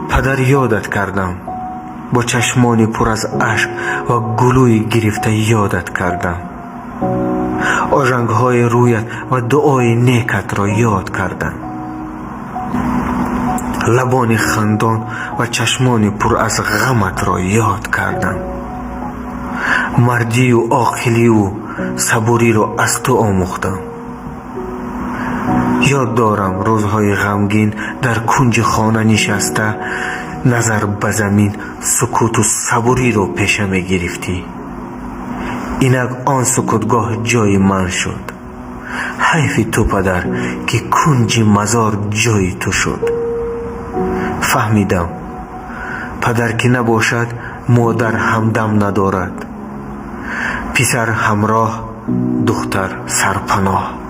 پدر یادت کردم، با چشمانی پر از اشک و گلوی گرفته یادت کردم. آژنگ‌های رویت و دعای نیکت را یاد کردم. لبان خندان و چشمانی پر از غمت را یاد کردم. مردی و عاقلی و صبوری را از تو آموختم. یاد دارم روزهای غمگین در کنج خانه نشسته، نظر به زمین سکوت و صبوری رو پیشم گرفتی. اینک آن سکوتگاه جای من شد. حیف تو پدر که کنج مزار جای تو شد. فهمیدم پدر که نباشد مادر همدم ندارد، پسر همراه، دختر سرپناه.